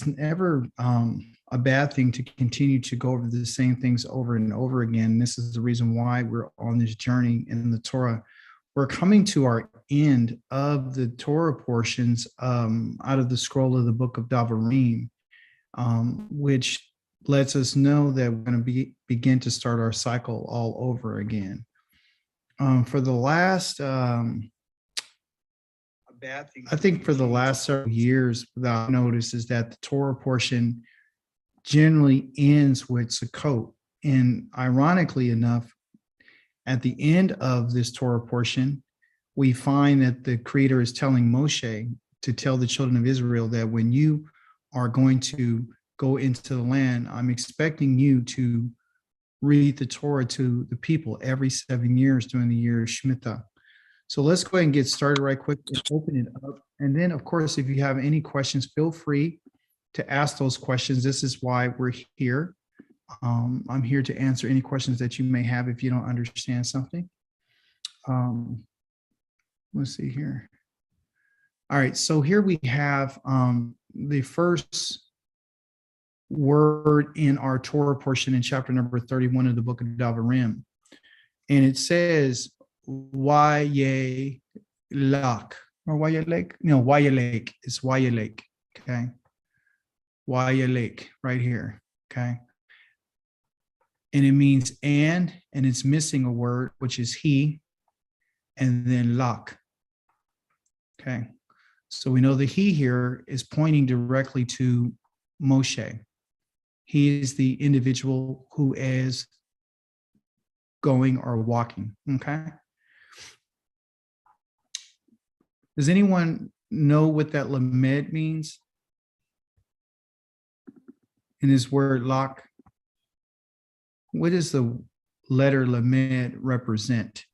it's never a bad thing to continue to go over the same things over and over again. This is the reason why we're on this journey in the Torah. We're coming to our end of the Torah portions out of the scroll of the book of Devarim, which lets us know that we're going to begin to start our cycle all over again. For the last, I think for the last several years, without notice, is that the Torah portion generally ends with Sukkot. And ironically enough, at the end of this Torah portion, we find that the Creator is telling Moshe to tell the children of Israel that when you are going to go into the land, I'm expecting you to read the Torah to the people every 7 years during the year of Shemitah. So let's go ahead and get started right quick and open it up. And then, of course, if you have any questions, feel free to ask those questions. This is why we're here. I'm here to answer any questions that you may have if you don't understand something. Let's see here. All right, so here we have the first word in our Torah portion in chapter number 31 of the book of Devarim. And it says, Yahweh LAK, or Yahweh, no, Yahweh, it's Yahweh, okay? Yahweh, right here, okay? And it means and it's missing a word, which is he, and then lak. Okay. So we know the he here is pointing directly to Moshe. He is the individual who is going or walking. Okay. Does anyone know what that lamed means? In this word lak? What does the letter lamed represent?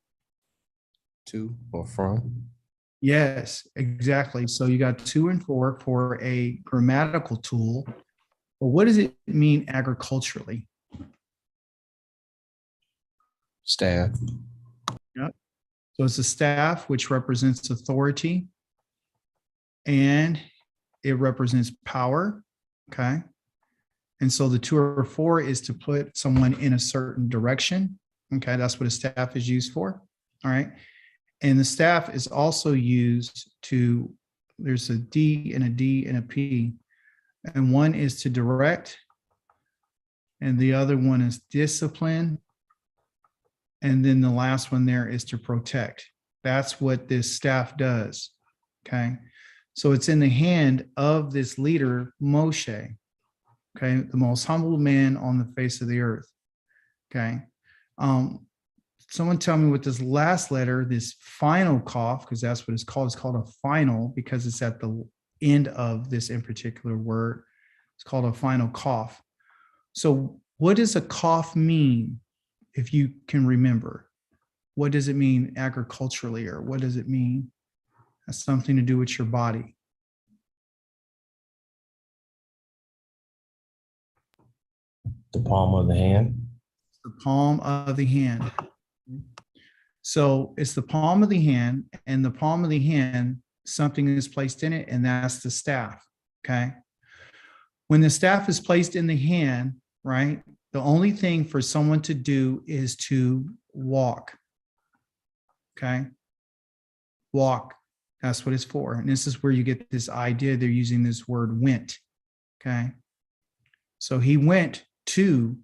To or from? Yes, exactly. So you got 2 and 4 for a grammatical tool. But what does it mean agriculturally? Staff. Yep. So it's a staff, which represents authority, and it represents power. Okay. And so the 2 or 4 is to put someone in a certain direction. Okay, that's what a staff is used for. All right. And the staff is also used to, there's a D and a D and a P. And one is to direct, and the other one is discipline. And then the last one there is to protect. That's what this staff does. Okay. So it's in the hand of this leader, Moshe. Okay, the most humble man on the face of the earth. Okay. Someone tell me what this last letter, this final cough, because that's what it's called a final because it's at the end of this in particular word. It's called a final cough. So what does a cough mean, if you can remember? What does it mean agriculturally, or what does it mean? Has something to do with your body. The palm of the hand. The palm of the hand. So it's the palm of the hand, and the palm of the hand, something is placed in it, and that's the staff. Okay. When the staff is placed in the hand, right, the only thing for someone to do is to walk. Okay. Walk. That's what it's for. And this is where you get this idea. They're using this word went. Okay. So he went to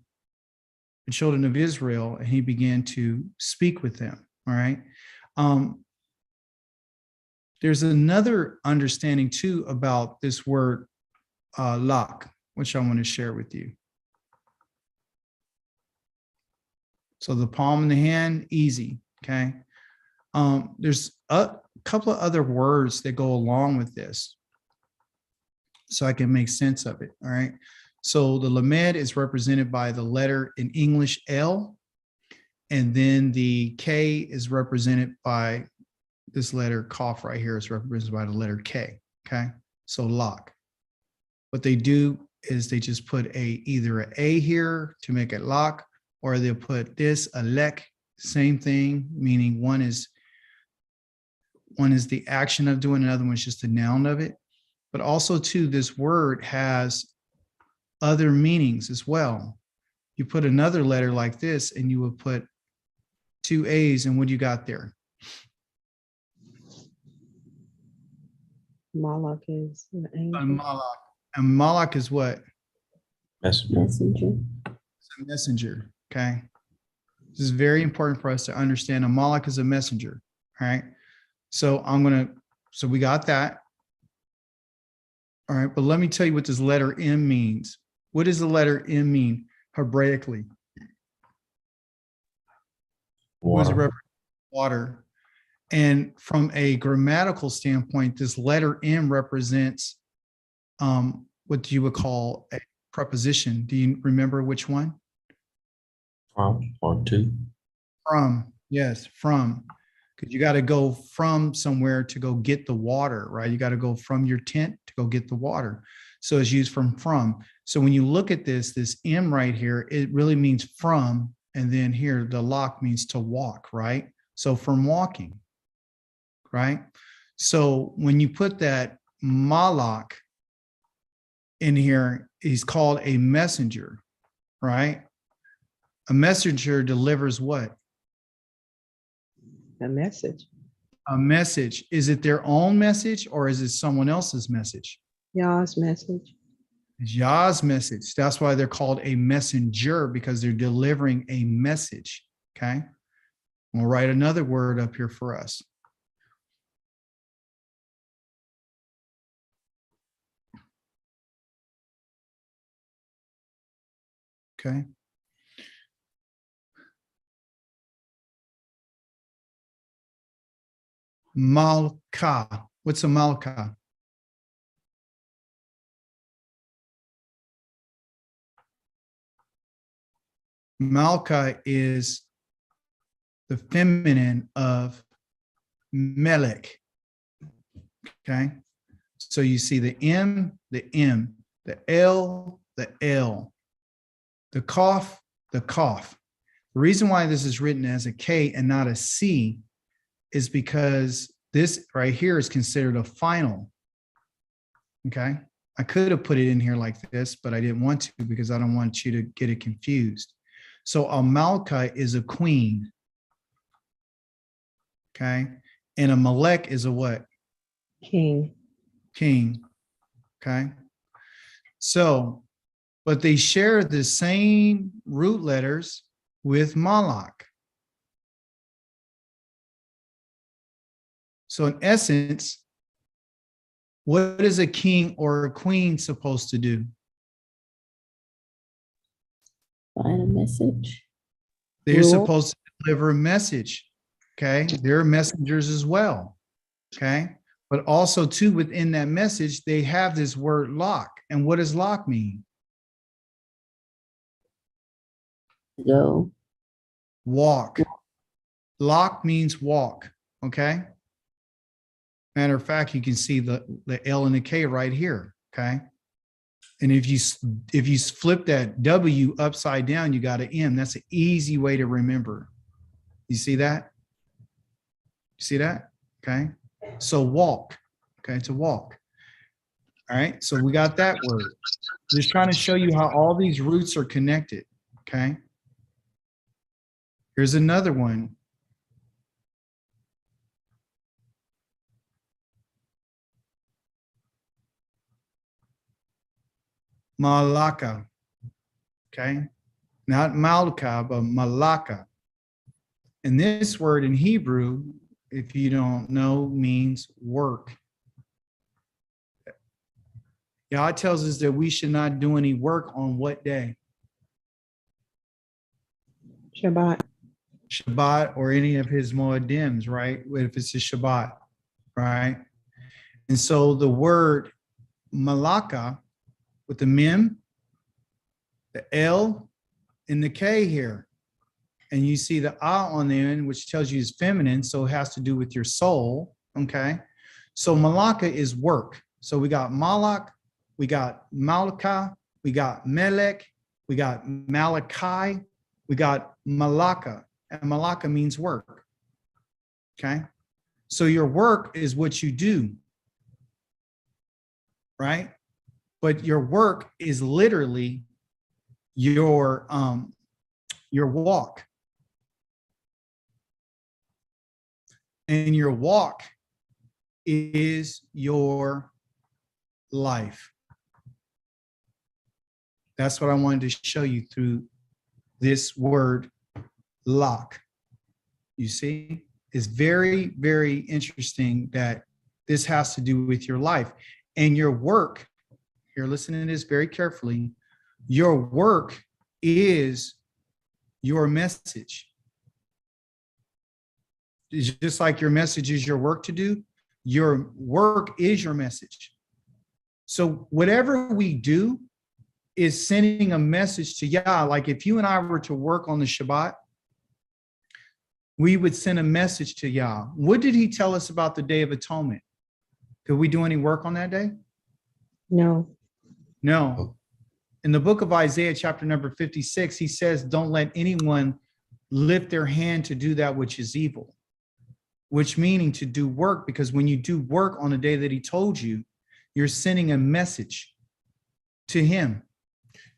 the children of Israel and he began to speak with them. All right. There's another understanding too about this word lak, which I want to share with you. So the palm in the hand, easy. Okay. There's a couple of other words that go along with this, so I can make sense of it. All right. So the lamed is represented by the letter in English L, and then the K is represented by this letter Kaf right here is represented by the letter K. Okay. So lak. What they do is they just put either an A here to make it lak, or they'll put this, a lek, same thing, meaning one is the action of doing, another one is just the noun of it. but also too, this word has other meanings as well. You put another letter like this and you would put two A's, and what do you got there? Malak is an angel. And Malak. And Malak is what? Messenger. Messenger. It's a messenger. Okay. This is very important for us to understand. A Malak is a messenger. All right. So so we got that. All right. But let me tell you what this letter M means. What does the letter M mean Hebraically? What does it Water. represent? Water. And from a grammatical standpoint, this letter M represents what you would call a preposition. Do you remember which one? From or to. From. Yes, from. Because you got to go from somewhere to go get the water, right? You got to go from your tent to go get the water. So it's used from. So when you look at this M right here, it really means from. And then here, the lak means to walk, right? So from walking, right? So when you put that malak in here, he's called a messenger, right? A messenger delivers what? A message. A message. Is it their own message or is it someone else's message? Yah's message. It's Yah's message. That's why they're called a messenger, because they're delivering a message. Okay. We'll write another word up here for us. Okay. Malka. What's a malka? Malka is the feminine of melech. Okay. So you see the M, the L, the L, the cough, the cough. The reason why this is written as a K and not a C is because this right here is considered a final. Okay. I could have put it in here like this, but I didn't want to because I don't want you to get it confused. So a Malka is a queen. Okay. And a Melech is a what? King. King. Okay. So, but they share the same root letters with Malak. So in essence, what is a king or a queen supposed to do? Find a message. They're Rule. supposed to deliver a message. Okay. They're messengers as well. Okay. But also too, within that message, they have this word lak. And what does lak mean? Go. Walk. Lak means walk. Okay. Matter of fact, you can see the L and the K right here. Okay. And if you flip that W upside down, you got an M. That's an easy way to remember. You see that? You see that? Okay. So walk. Okay. To walk. All right. So we got that word. Just trying to show you how all these roots are connected. Okay. Here's another one. Malaka. Okay. Not Malka, but Malaka. And this word in Hebrew, if you don't know, means work. God tells us that we should not do any work on what day? Shabbat. Shabbat or any of his moedims, right? If it's a Shabbat, right? And so the word Malaka with the mem, the L, and the K here. And you see the A on the end, which tells you is feminine, so it has to do with your soul, okay? So Malaka is work. So we got Malak, we got Malka, we got Melech, we got Malachi, we got Malaka, and Malaka means work, okay? So your work is what you do. right? But your work is literally your walk. And your walk is your life. That's what I wanted to show you through this word LAK. You see, it's very, very interesting that this has to do with your life and your work. Here, listen to this very carefully. Your work is your message. It's just like your message is your work to do, your work is your message. So whatever we do is sending a message to Yah. Like if you and I were to work on the Shabbat, we would send a message to Yah. What did he tell us about the Day of Atonement? Could we do any work on that day? No. No. In the book of Isaiah, chapter number 56, he says, don't let anyone lift their hand to do that which is evil, which meaning to do work, because when you do work on the day that he told you, you're sending a message to him.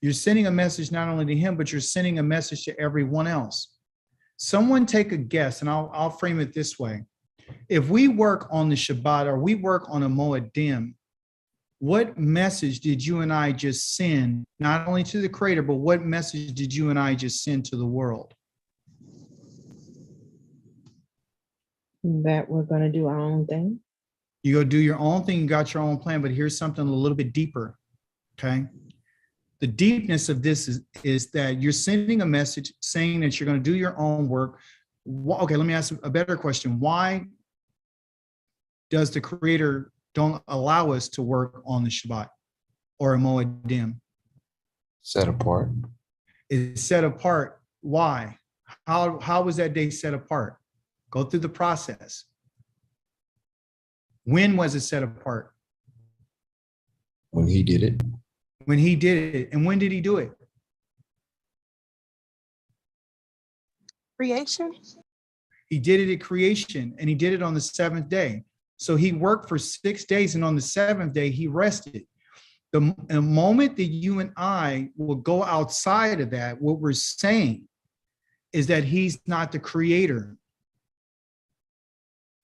You're sending a message not only to him, but you're sending a message to everyone else. Someone take a guess, and I'll frame it this way. If we work on the Shabbat or we work on a Moedim, what message did you and I just send, not only to the Creator, but what message did you and I just send to the world? That we're going to do our own thing. You go do your own thing, you got your own plan, but here's something a little bit deeper, okay? The deepness of this is that you're sending a message saying that you're going to do your own work. Okay, let me ask a better question. Why does the Creator don't allow us to work on the Shabbat or a Moedim? Set apart. It's set apart. Why? How was that day set apart? Go through the process. When was it set apart? When he did it. When he did it. And when did he do it? Creation. He did it at creation, and he did it on the seventh day. So he worked for 6 days, and on the seventh day, he rested. The moment that you and I will go outside of that, what we're saying is that he's not the creator.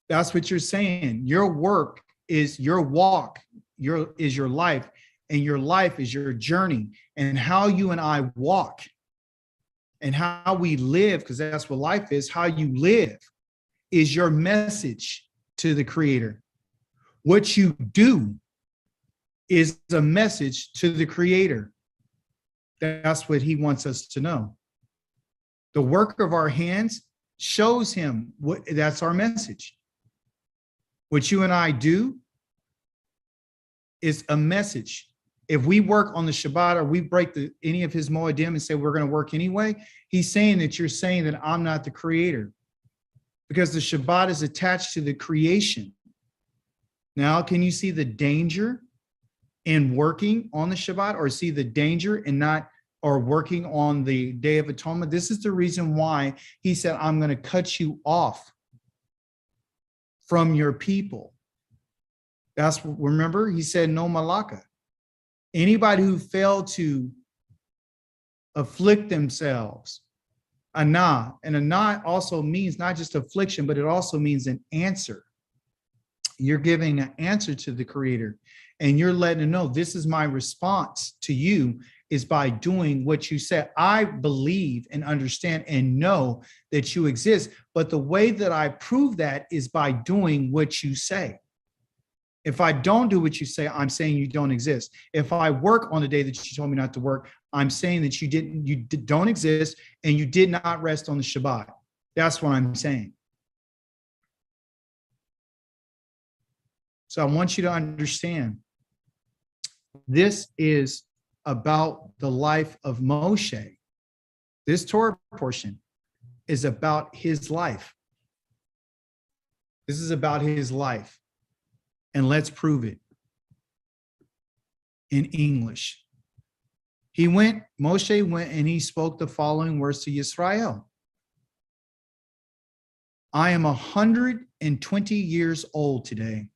That's what you're saying. Your work is your walk, is your life, and your life is your journey. And how you and I walk and how we live, because that's what life is, how you live is your message to the Creator. What you do is a message to the Creator. That's what he wants us to know. The work of our hands shows him that's our message. What you and I do is a message. If we work on the Shabbat or we break any of his Moedim and say we're going to work anyway, he's saying that you're saying that I'm not the Creator, because the Shabbat is attached to the creation. Now, can you see the danger in working on the Shabbat, or see the danger in not or working on the Day of Atonement? This is the reason why he said, I'm going to cut you off from your people. Remember, he said, no malaka. Anybody who failed to afflict themselves, anah, and anah also means not just affliction, but it also means an answer. You're giving an answer to the Creator, and you're letting him know, this is my response to you, is by doing what you said. I believe and understand and know that you exist, but the way that I prove that is by doing what you say. If I don't do what you say, I'm saying you don't exist. If I work on the day that you told me not to work, I'm saying that you don't exist and you did not rest on the Shabbat. That's what I'm saying. So I want you to understand, this is about the life of Moshe. This Torah portion is about his life. This is about his life. And let's prove it in English. Moshe went and he spoke the following words to Yisrael. I am 120 years old today.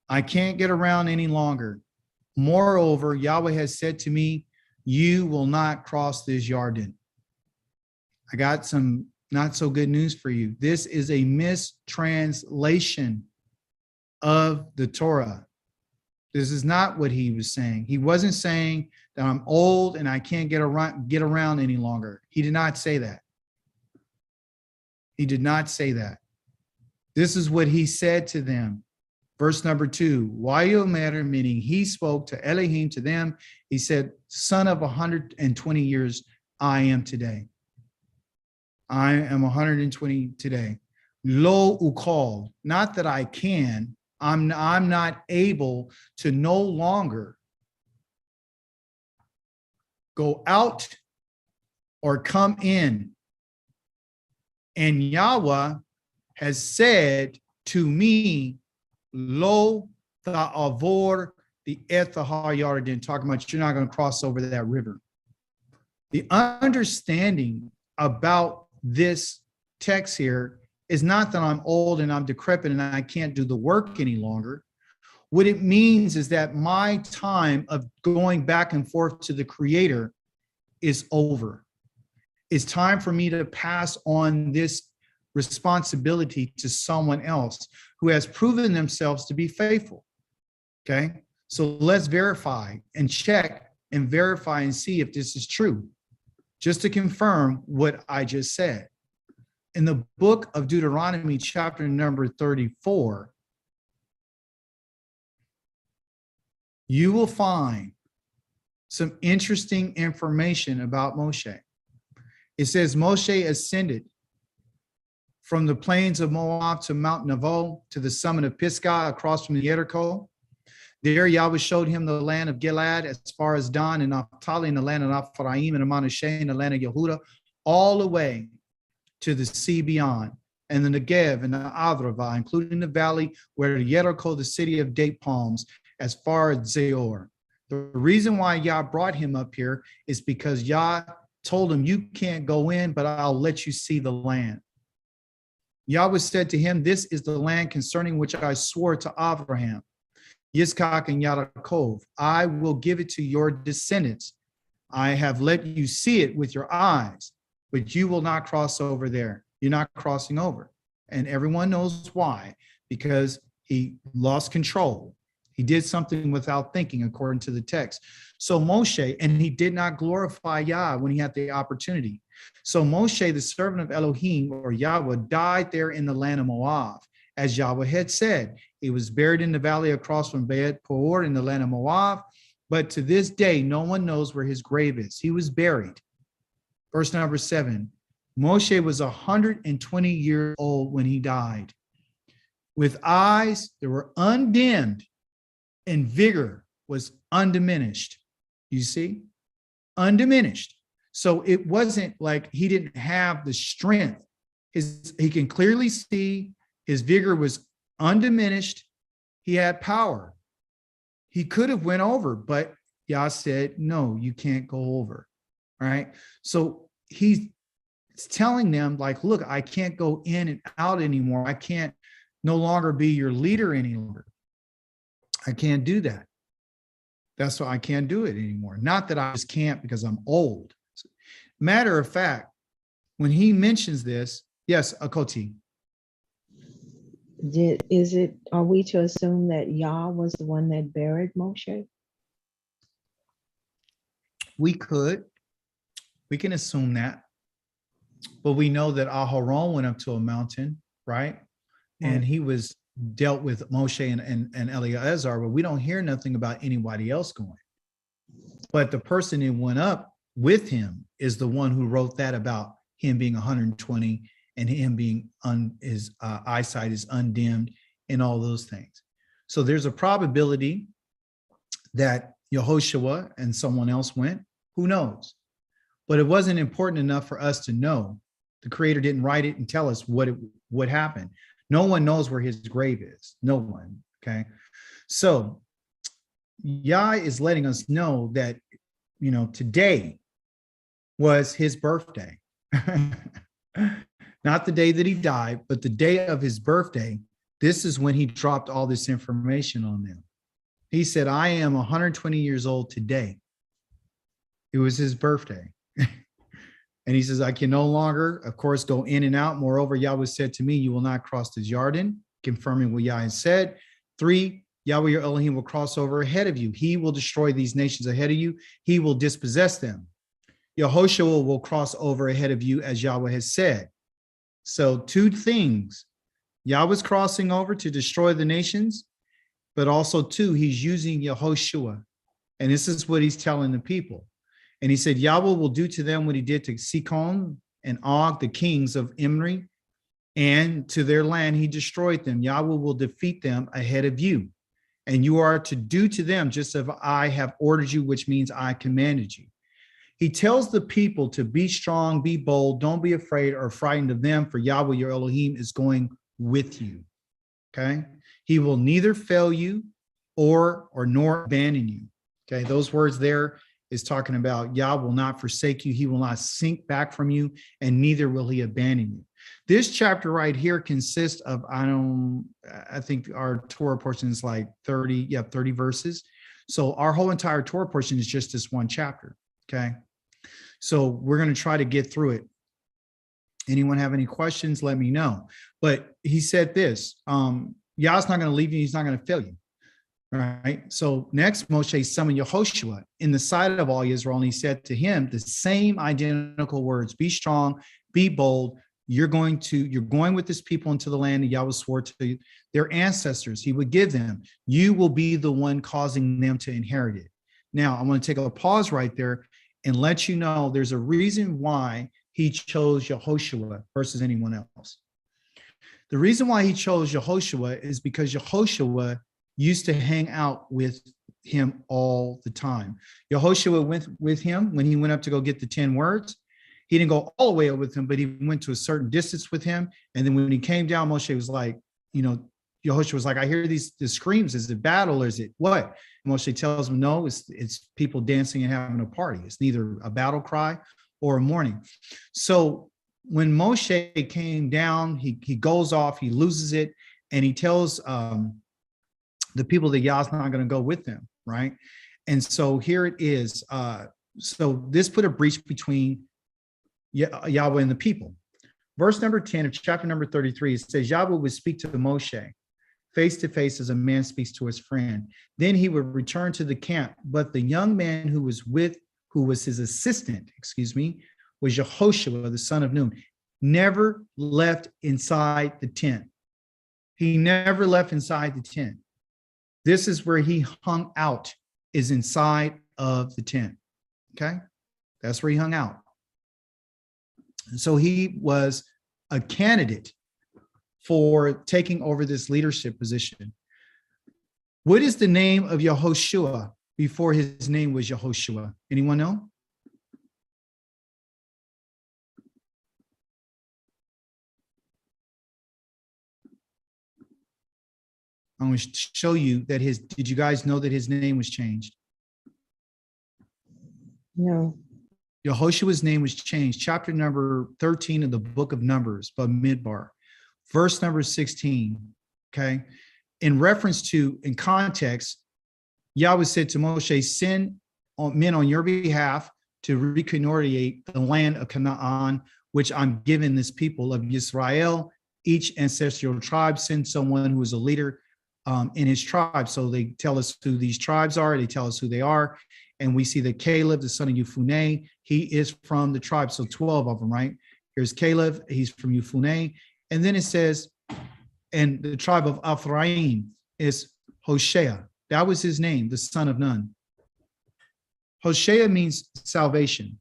I can't get around any longer. Moreover, Yahweh has said to me, you will not cross this Jordan. I got some not so good news for you. This is a mistranslation of the Torah. This is not what he was saying. He wasn't saying that I'm old and I can't get around any longer. He did not say that. He did not say that. This is what he said to them. Verse number 2, Wayomer, meaning he spoke to Elohim, to them. He said, son of 120 years, I am today. I am 120 today. Lo ukal, not that I can, I'm not able to no longer go out or come in. And Yahweh has said to me, Lo ta'avor the Ethahar Yarden, talking about you're not going to cross over that river. The understanding about this text here is not that I'm old and I'm decrepit and I can't do the work any longer. What it means is that my time of going back and forth to the Creator is over. It's time for me to pass on this responsibility to someone else who has proven themselves to be faithful. Okay, so let's verify and check and verify and see if this is true, just to confirm what I just said. In the book of Deuteronomy, chapter number 34, you will find some interesting information about Moshe. It says Moshe ascended from the plains of Moab to Mount Nebo to the summit of Pisgah across from the Jericho. There Yahweh showed him the land of Gilad as far as Dan and Naphtali, and the land of Ephraim and Manasseh and the land of Yehuda, all the way to the sea beyond, and the Negev and the Adrava, including the valley where the Jericho, the city of date palms, as far as Zeor. The reason why Yah brought him up here is because Yah told him, you can't go in, but I'll let you see the land. Yahweh said to him, this is the land concerning which I swore to Abraham, Yitzchak, and Yaakov. I will give it to your descendants. I have let you see it with your eyes, but you will not cross over there. You're not crossing over. And everyone knows why, because he lost control. He did something without thinking, according to the text. So Moshe, and he did not glorify Yah when he had the opportunity. So Moshe, the servant of Elohim, or Yahweh, died there in the land of Moab, as Yahweh had said. He was buried in the valley across from Beet Peor in the land of Moab. But to this day, no one knows where his grave is. He was buried. Verse number 7, Moshe was 120 years old when he died, with eyes that were undimmed and vigor was undiminished. You see? Undiminished. So it wasn't like he didn't have the strength. He can clearly see his vigor was undiminished. He had power. He could have went over, but Yah said, no, you can't go over. All right. So he's telling them, like, look, I can't go in and out anymore. I can't no longer be your leader any longer. I can't do that. That's why I can't do it anymore. Not that I just can't because I'm old. Matter of fact, when he mentions this, yes, Akoti. Are we to assume that Yah was the one that buried Moshe? We can assume that, but we know that Aharon went up to a mountain, right? And he was dealt with Moshe and Eleazar, but we don't hear nothing about anybody else going. But the person who went up with him is the one who wrote that about him being 120 and him being his eyesight is undimmed and all those things. So there's a probability that Yehoshua and someone else went. Who knows? But it wasn't important enough for us to know. The Creator didn't write it and tell us what happened. No one knows where his grave is. No one. Okay. So Yah is letting us know that, today was his birthday. Not the day that he died, but the day of his birthday This is when he dropped all this information on them. He said, I am 120 years old today. It was his birthday. And he says, I can no longer, of course, go in and out. Moreover, Yahweh said to me, you will not cross the Jordan, confirming what Yahweh said. 3, Yahweh your Elohim will cross over ahead of you. He will destroy these nations ahead of you. He will dispossess them. Yehoshua will cross over ahead of you, as Yahweh has said. So 2 things. Yahweh's crossing over to destroy the nations, but also 2, he's using Yehoshua. And this is what he's telling the people. And he said, Yahweh will do to them what he did to Sikon and Og, the kings of Imri, and to their land he destroyed them. Yahweh will defeat them ahead of you. And you are to do to them just as I have ordered you, which means I commanded you. He tells the people to be strong, be bold, don't be afraid or frightened of them, for Yahweh your Elohim is going with you. Okay? He will neither fail you or nor abandon you. Okay, those words there is talking about Yah will not forsake you. He will not sink back from you, and neither will he abandon you. This chapter right here consists of, I think our Torah portion is like 30 verses. So our whole entire Torah portion is just this one chapter. Okay. So we're going to try to get through it. Anyone have any questions? Let me know. But he said this, Yah's not going to leave you. He's not going to fail you. All right. So next, Moshe summoned Yehoshua in the sight of all Israel, and he said to him the same identical words: be strong, be bold. You're going with this people into the land that Yahweh swore to their ancestors he would give them. You will be the one causing them to inherit it. Now, I want to take a pause right there and let you know there's a reason why he chose Yehoshua versus anyone else. The reason why he chose Yehoshua is because Yehoshua used to hang out with him all the time. Yehoshua went with him when he went up to go get the 10 words. He didn't go all the way up with him, but he went to a certain distance with him. And then when he came down, Moshe was like, Yehoshua was like, I hear these screams. Is it battle or is it what? And Moshe tells him, no, it's people dancing and having a party. It's neither a battle cry or a mourning. So when Moshe came down, he goes off, he loses it, and he tells the people that Yah's not going to go with them, right? And so here it is. So this put a breach between Yahweh and the people. Verse number 10 of chapter number 33, it says, Yahweh would speak to Moshe face to face as a man speaks to his friend. Then he would return to the camp. But the young man who was his assistant, was Yehoshua, the son of Nun, never left inside the tent. He never left inside the tent. This is where he hung out, is inside of the tent. Okay? That's where he hung out. So he was a candidate for taking over this leadership position. What is the name of Yehoshua before his name was Yehoshua? Anyone know? I'm going to show you that did you guys know that his name was changed? No. Yehoshua's name was changed. Chapter number 13 of the book of Numbers, Bamidbar, verse number 16. Okay. In reference to, in context, Yahweh said to Moshe, send men on your behalf to reconnoiter the land of Canaan, which I'm giving this people of Israel. Each ancestral tribe sends someone who is a leader in his tribe. So they tell us who these tribes are. They tell us who they are. And we see that Caleb, the son of Yefuneh, he is from the tribe. So 12 of them, right? Here's Caleb. He's from Yefuneh. And then it says, and the tribe of Ephraim is Hoshea. That was his name, the son of Nun. Hoshea means salvation.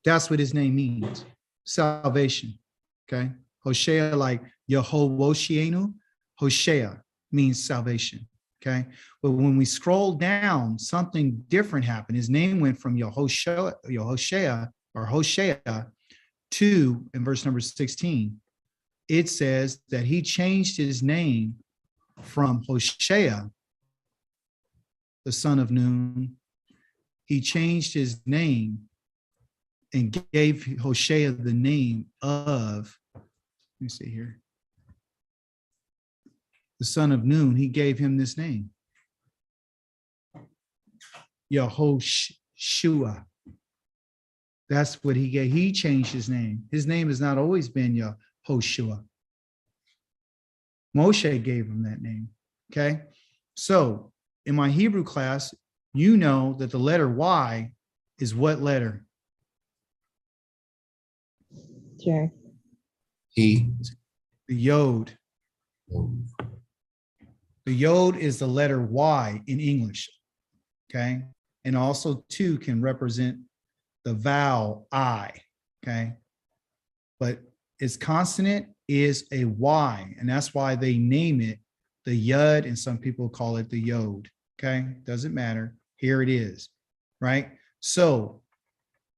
That's what his name means, salvation. Okay? Hoshea, like Yehovoshienu, Hoshea means salvation. Okay. But when we scroll down, something different happened. His name went from Yehoshea to, in verse number 16, it says that he changed his name from Hoshea, the son of Nun. He changed his name and gave Hoshea the name of, let me see here. the son of Nun, he gave him this name. Yehoshua. That's what he gave. He changed his name. His name has not always been Yehoshua. Moshe gave him that name. Okay. So in my Hebrew class, you know that the letter Y is what letter? J. He. The Yod. The Yod is the letter Y in English. Okay. And also too can represent the vowel I. Okay. But its consonant is a Y, and that's why they name it the Yud, and some people call it the Yod. Okay. Doesn't matter. Here it is. Right. So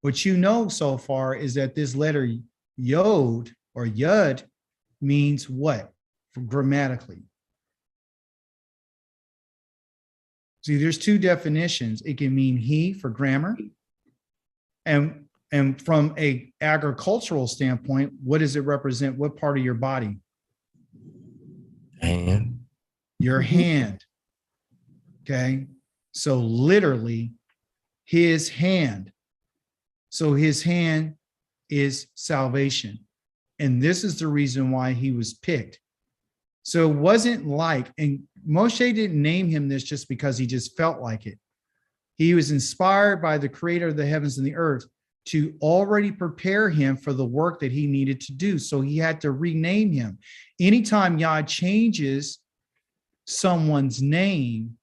what you know so far is that this letter Yod or Yud means what grammatically? See, there's two definitions. It can mean he for grammar. And from a agricultural standpoint, what does it represent? What part of your body? And Your hand. Okay. So literally his hand. So his hand is salvation. And this is the reason why he was picked. So it wasn't like, and Moshe didn't name him this just because he just felt like it. He was inspired by the creator of the heavens and the earth to already prepare him for the work that he needed to do. So he had to rename him. Anytime Yah changes someone's name,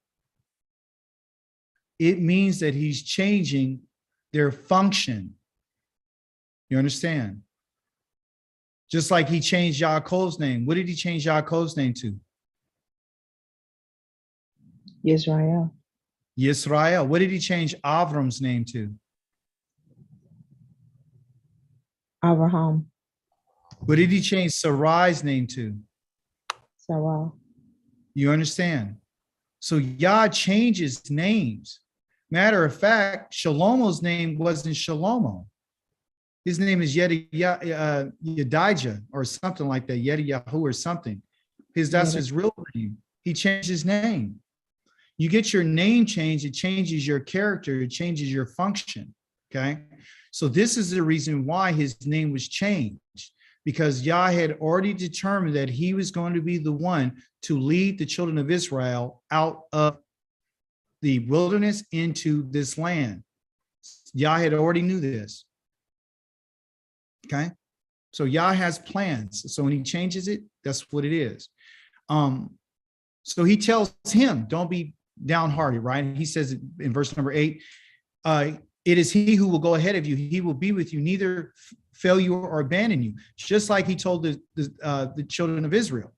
it means that he's changing their function. You understand? Just like he changed Yaakov's name. What did he change Yaakov's name to? Israel. Yisrael. What did he change Avram's name to? Abraham. What did he change Sarai's name to? Sarah. You understand? So Yah changes names. Matter of fact, Shlomo's name wasn't Shlomo. His name is Yedijah or something like that, Yediyahu or something. That's his real name. He changed his name. You get your name changed, it changes your character, it changes your function, okay? So this is the reason why his name was changed, because Yah had already determined that he was going to be the one to lead the children of Israel out of the wilderness into this land. Yah had already knew this. Okay, so Yah has plans. So when he changes it, that's what it is. So he tells him, don't be downhearted, right? He says in verse number 8, it is he who will go ahead of you. He will be with you, neither fail you or abandon you, just like he told the children of Israel.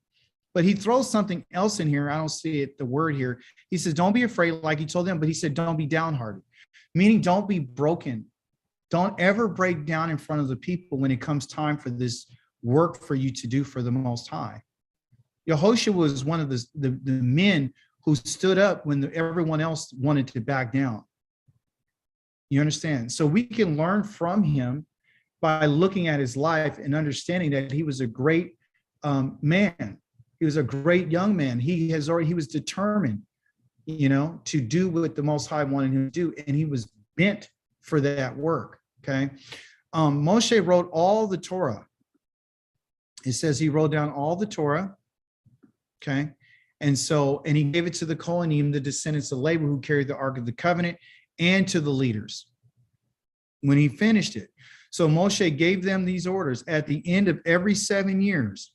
But he throws something else in here. I don't see it, the word here. He says, don't be afraid like he told them, but he said, don't be downhearted, meaning don't be broken. Don't ever break down in front of the people when it comes time for this work for you to do for the Most High. Yehoshua was one of the men who stood up when everyone else wanted to back down. You understand? So we can learn from him by looking at his life and understanding that he was a great man. He was a great young man. He was determined, to do what the Most High wanted him to do, and he was bent for that work. Okay. Moshe wrote all the Torah. It says he wrote down all the Torah. Okay. And he gave it to the Kohanim, the descendants of Levi, who carried the Ark of the Covenant, and to the leaders when he finished it. So Moshe gave them these orders at the end of every 7 years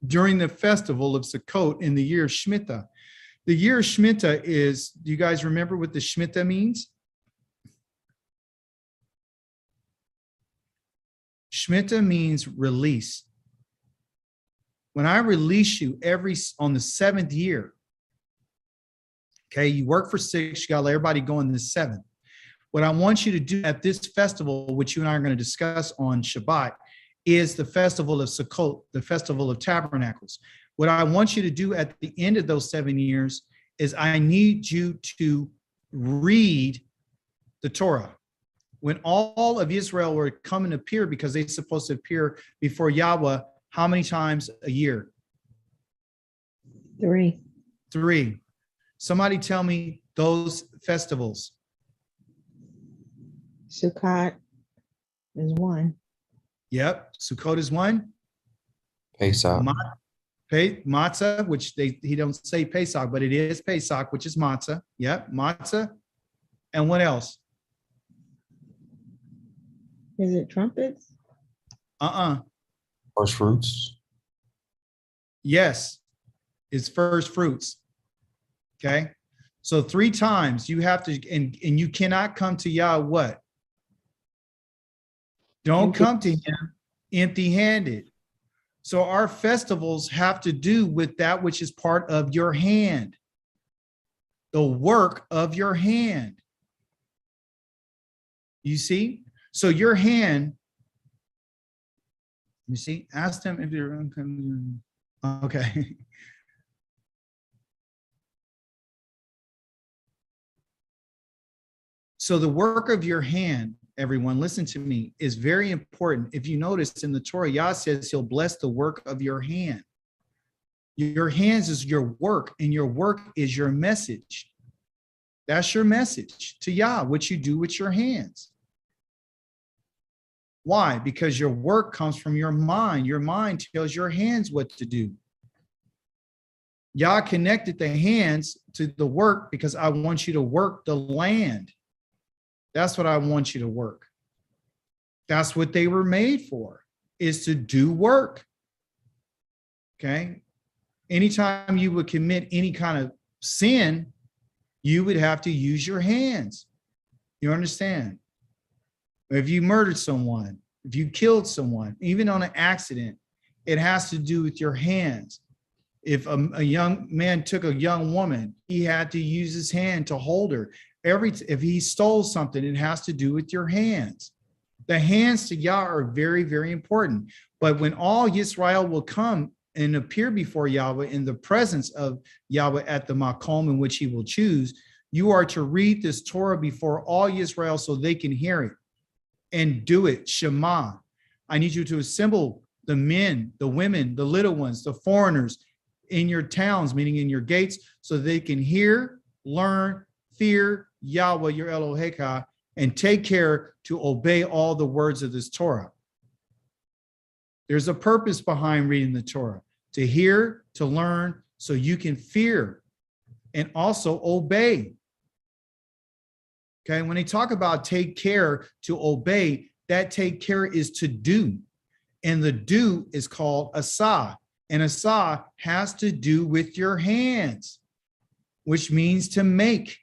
during the festival of Saco in the year of Shemitah. The year of Shemitah is, do you guys remember what the Shemitah means? Shemitah means release. When I release you on the 7th year, okay, you work for 6, you got to let everybody go in the 7th. What I want you to do at this festival, which you and I are going to discuss on Shabbat, is the Festival of Saco, the Festival of Tabernacles. What I want you to do at the end of those 7 years is I need you to read the Torah. When all of Israel were coming to appear, because they're supposed to appear before Yahweh, how many times a year? 3. 3. Somebody tell me those festivals. Sukkot is 1. Yep. Sukkot is 1. Pesach. Matzah, which he don't say Pesach, but it is Pesach, which is matzah. Yep, matzah. And what else? Is it trumpets? First fruits. Yes, it's first fruits. Okay. So 3 times you have to, and you cannot come to Yah what? Don't come to him empty-handed. So our festivals have to do with that which is part of your hand, the work of your hand. You see? So your hand, you see, ask them if they're okay. So the work of your hand, everyone, listen to me, is very important. If you notice in the Torah, Yah says he'll bless the work of your hand. Your hands is your work, and your work is your message. That's your message to Yah, what you do with your hands. Why? Because your work comes from your mind. Your mind tells your hands what to do. Yah connected the hands to the work because I want you to work the land. That's what I want you to work. That's what they were made for, is to do work. Okay? Anytime you would commit any kind of sin, you would have to use your hands. You understand? If you murdered someone, if you killed someone, even on an accident, it has to do with your hands. If a young man took a young woman, he had to use his hand to hold her. If he stole something, it has to do with your hands. The hands to Yah are very, very important. But when all Yisrael will come and appear before Yahweh in the presence of Yahweh at the Makom in which he will choose, you are to read this Torah before all Yisrael so they can hear it and do it. Shema. I need you to assemble the men, the women, the little ones, the foreigners in your towns, meaning in your gates, so they can hear, learn, fear Yahweh, your Eloheka, and take care to obey all the words of this Torah. There's a purpose behind reading the Torah, to hear, to learn, so you can fear and also obey. Okay, when they talk about take care to obey, that take care is to do. And the do is called asah. And asah has to do with your hands, which means to make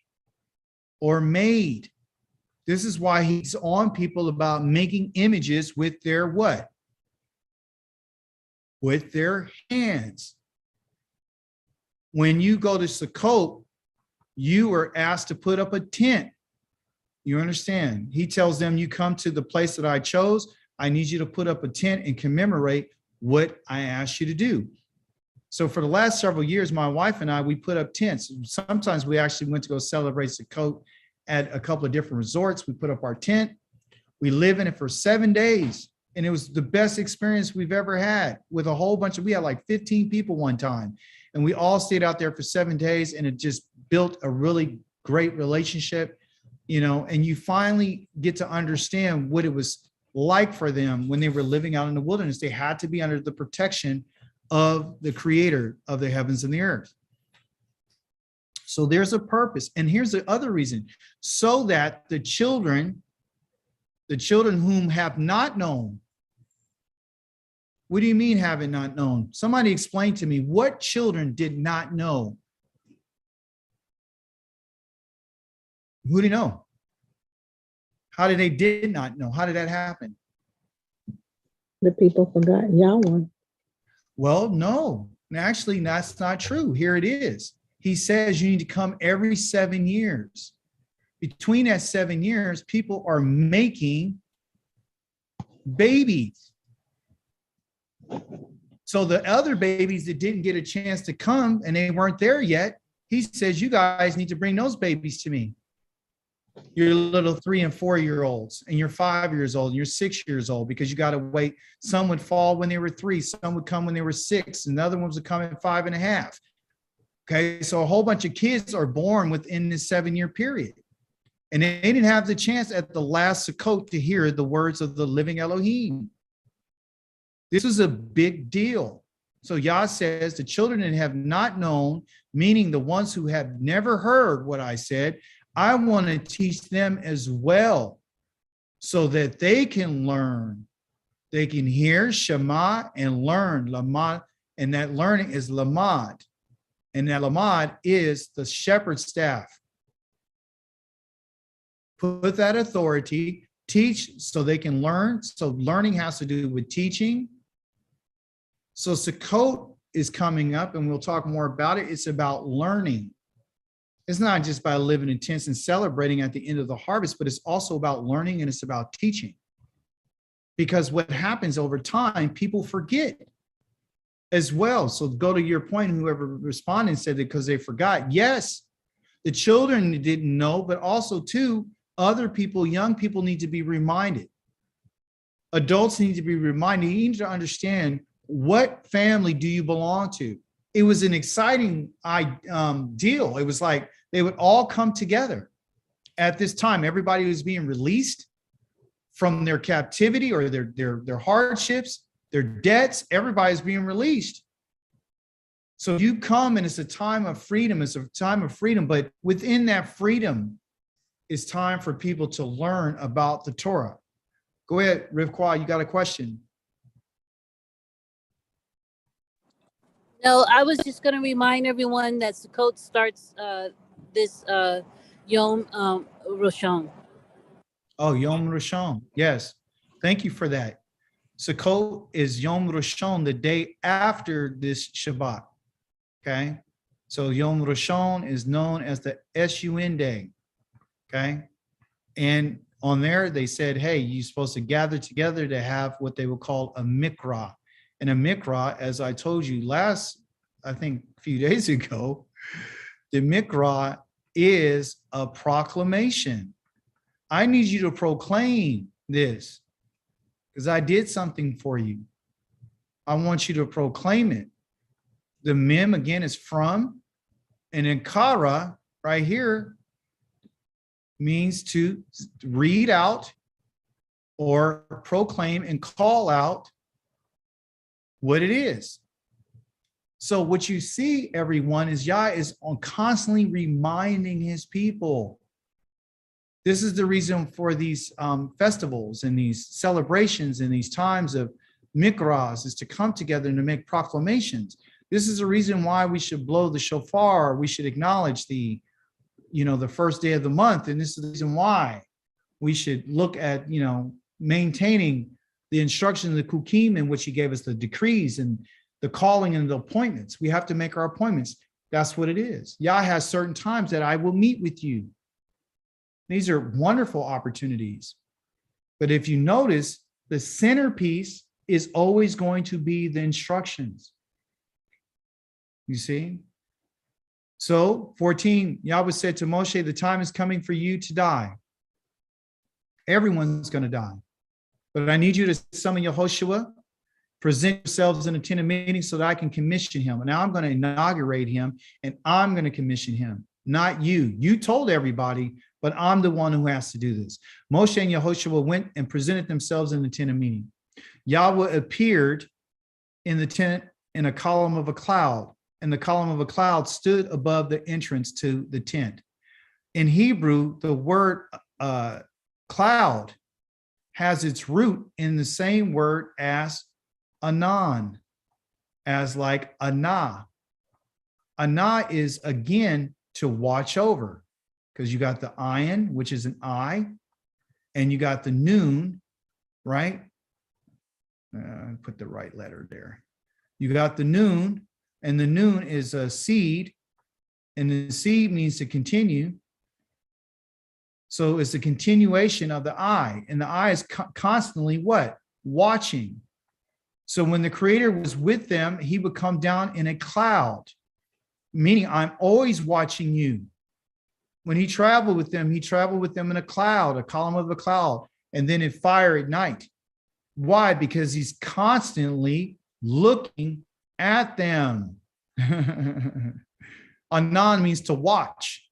or made. This is why he's on people about making images with their what? With their hands. When you go to Sukkot, you are asked to put up a tent. You understand? He tells them, you come to the place that I chose. I need you to put up a tent and commemorate what I asked you to do. So for the last several years, my wife and I, we put up tents. Sometimes we actually went to go celebrate Sukkot at a couple of different resorts. We put up our tent. We live in it for 7 days. And it was the best experience we've ever had with a whole bunch of, we had like 15 people one time. And we all stayed out there for 7 days, and it just built a really great relationship, you know, and you finally get to understand what it was like for them when they were living out in the wilderness. They had to be under the protection of the creator of the heavens and the earth. So there's a purpose. And here's the other reason, so that the children whom have not known. What do you mean haven't not known? Somebody explain to me, what children did not know? Who do you know? How did they did not know? How did that happen? The people forgot Yahweh. Well, no, actually, that's not true. Here it is. He says you need to come every 7 years. Between that 7 years, people are making babies. So the other babies that didn't get a chance to come and they weren't there yet, he says, you guys need to bring those babies to me. Your little 3 and 4 year olds, and you're 5 years old, and you're 6 years old, because you got to wait. Some would fall when they were 3, some would come when they were 6, and the other ones would come at 5 and a half. Okay, so a whole bunch of kids are born within this 7-year period. And they didn't have the chance at the last Sukkot to hear the words of the living Elohim. This was a big deal. So Yah says, the children that have not known, meaning the ones who have never heard what I said, I want to teach them as well so that they can learn. They can hear Shema and learn Lamad, and that learning is Lamad. And that Lamad is the shepherd's staff. Put that authority, teach so they can learn. So learning has to do with teaching. So Sukkot is coming up, and we'll talk more about it. It's about learning. It's not just by living in tents and celebrating at the end of the harvest, but it's also about learning and it's about teaching. Because what happens over time, people forget as well. So go to your point, whoever responded said that because they forgot. Yes, the children didn't know, but also too, other people, young people need to be reminded. Adults need to be reminded. You need to understand, what family do you belong to? It was an exciting deal. It was like they would all come together at this time. Everybody was being released from their captivity or their hardships, their debts. Everybody's being released. So you come and it's a time of freedom. It's a time of freedom, but within that freedom, it's time for people to learn about the Torah. Go ahead, Rivkwa, you got a question? No, I was just going to remind everyone that Sukkot starts this Yom Rishon. Oh, Yom Rishon. Yes. Thank you for that. Sukkot is Yom Rishon, the day after this Shabbat. Okay. So Yom Rishon is known as the SUN day. Okay. And on there, they said, hey, you're supposed to gather together to have what they would call a mikra. And a mikra, as I told you I think a few days ago, the mikra is a proclamation. I need you to proclaim this because I did something for you. I want you to proclaim it. The mem, again, is from, and then kara, right here, means to read out or proclaim and call out what it is. So what you see, everyone, is Yah is constantly reminding his people. This is the reason for these festivals and these celebrations and these times of mikras, is to come together and to make proclamations. This is the reason why we should blow the shofar. We should acknowledge the first day of the month. And this is the reason why we should look at, maintaining the instruction of the Kukim, in which he gave us the decrees and the calling and the appointments. We have to make our appointments. That's what it is. Yah has certain times that I will meet with you. These are wonderful opportunities. But if you notice, the centerpiece is always going to be the instructions. You see? So 14, Yahweh said to Moshe, the time is coming for you to die. Everyone's going to die. But I need you to summon Yehoshua, present yourselves in a tent of meeting so that I can commission him. And now I'm going to inaugurate him and I'm going to commission him, not you. You told everybody, but I'm the one who has to do this. Moshe and Yehoshua went and presented themselves in the tent of meeting. Yahweh appeared in the tent in a column of a cloud, and the column of a cloud stood above the entrance to the tent. In Hebrew, the word cloud has its root in the same word as anan, as like anah. Anah is, again, to watch over, because you got the ayin, which is an eye, and you got the noon, right? Put the right letter there. You got the noon, and the noon is a seed, and the seed means to continue. So it's a continuation of the eye, and the eye is constantly what? Watching. So when the Creator was with them, he would come down in a cloud, meaning I'm always watching you. When he traveled with them in a cloud, a column of a cloud, and then in fire at night. Why? Because he's constantly looking at them. Anan means to watch.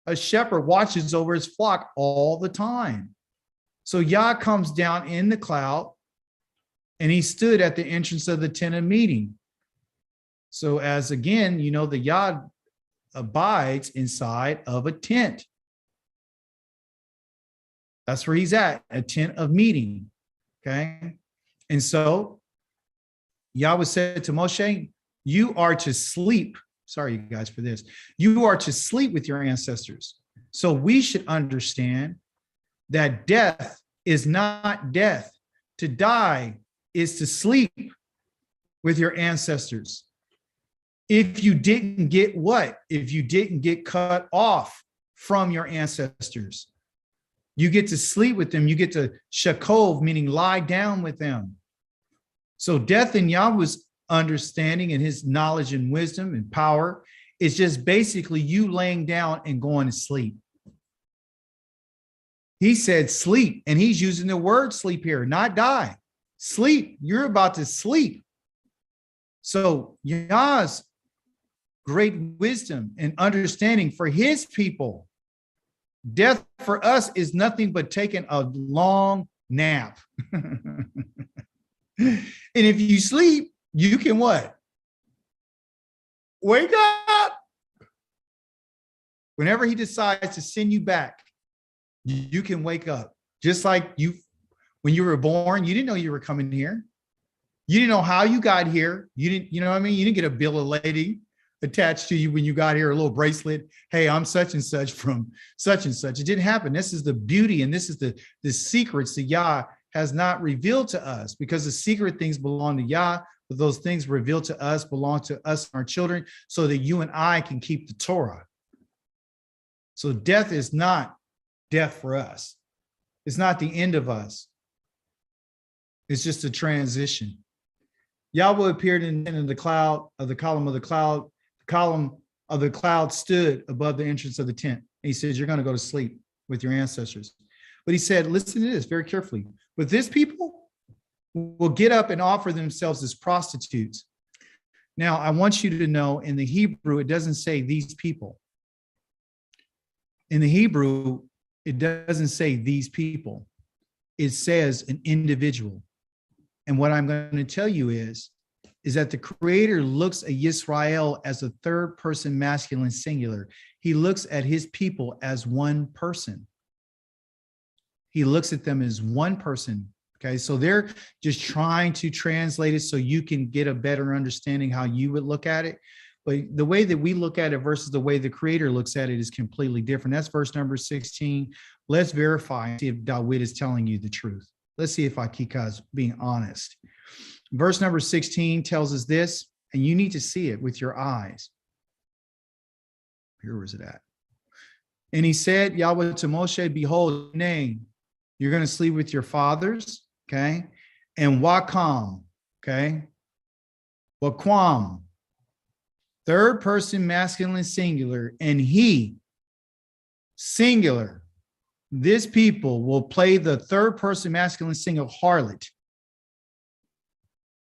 A shepherd watches over his flock all the time. So Yah comes down in the cloud, and he stood at the entrance of the tent of meeting. So as again, you know, the Yah abides inside of a tent. That's where he's at, a tent of meeting. Okay. And so Yahweh said to Moshe, you are to sleep. Sorry, you guys, for this. You are to sleep with your ancestors. So we should understand that death is not death. To die is to sleep with your ancestors. If you didn't get what? If you didn't get cut off from your ancestors, you get to sleep with them. You get to shakov, meaning lie down with them. So death in Yahweh's understanding and his knowledge and wisdom and power is just basically you laying down and going to sleep. He said sleep, and he's using the word sleep here, not die. Sleep. You're about to sleep. So Yah's great wisdom and understanding for his people, death for us is nothing but taking a long nap. And if you sleep, you can what? Wake up. Whenever he decides to send you back, you can wake up. Just like you, when you were born, you didn't know you were coming here. You didn't know how you got here. You didn't, you know what I mean? You didn't get a bill of lading attached to you when you got here, a little bracelet. Hey, I'm such and such from such and such. It didn't happen. This is the beauty, and this is the secrets that Yah has not revealed to us, because the secret things belong to Yah, but those things revealed to us belong to us and our children, so that you and I can keep the Torah. So death is not death for us. It's not the end of us. It's just a transition. Yahweh appeared in the cloud of the column of the cloud. The column of the cloud stood above the entrance of the tent. And he says, you're going to go to sleep with your ancestors. But he said, listen to this very carefully. But this people will get up and offer themselves as prostitutes. Now, I want you to know, in the Hebrew, it doesn't say these people. In the Hebrew, it doesn't say these people. It says an individual. And what I'm going to tell you is that the Creator looks at Yisrael as a third person masculine singular. He looks at his people as one person. He looks at them as one person. Okay, so they're just trying to translate it so you can get a better understanding how you would look at it. But the way that we look at it versus the way the Creator looks at it is completely different. That's verse number 16. Let's verify and see if Dawid is telling you the truth. Let's see if Akika is being honest. Verse number 16 tells us this, and you need to see it with your eyes. Here was it at? And he said, Yahweh to Moshe, behold, name, you're going to sleep with your fathers, okay? And Wakam, okay? Wakwam, third person masculine singular, and he, singular. This people will play the third person masculine singular harlot,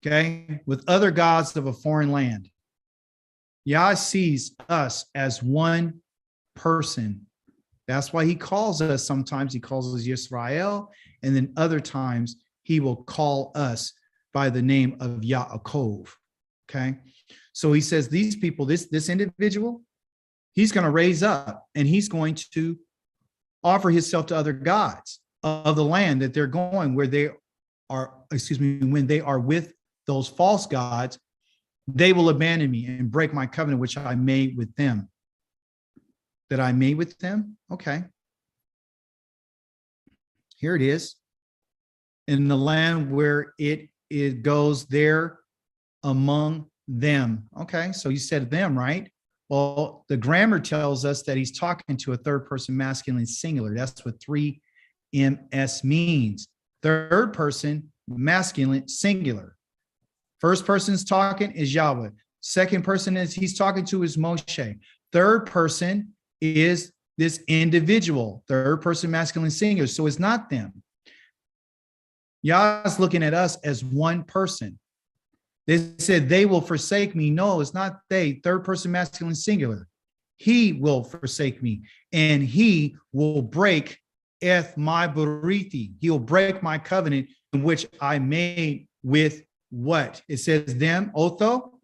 okay, with other gods of a foreign land. Yah sees us as one person. That's why he calls us, sometimes he calls us Yisrael, and then other times he will call us by the name of Yaakov, okay? So he says these people, this individual, he's going to raise up, and he's going to offer himself to other gods of the land that they're going, where they are, when they are with those false gods, they will abandon me and break my covenant, which I made with them. That I made with them? Okay. Here it is. In the land where it goes there among them. Okay, so you said them, right? Well, the grammar tells us that he's talking to a third person masculine singular. That's what 3MS means. Third person masculine singular. First person's talking is Yahweh. Second person is he's talking to is Moshe. Third person is this individual, third person masculine singular. So it's not them. Yah's looking at us as one person. They said they will forsake me. No, it's not they. Third person masculine singular. he will forsake me, and he will break my bariti. He will break my covenant in which I made with what? It says them, Otho.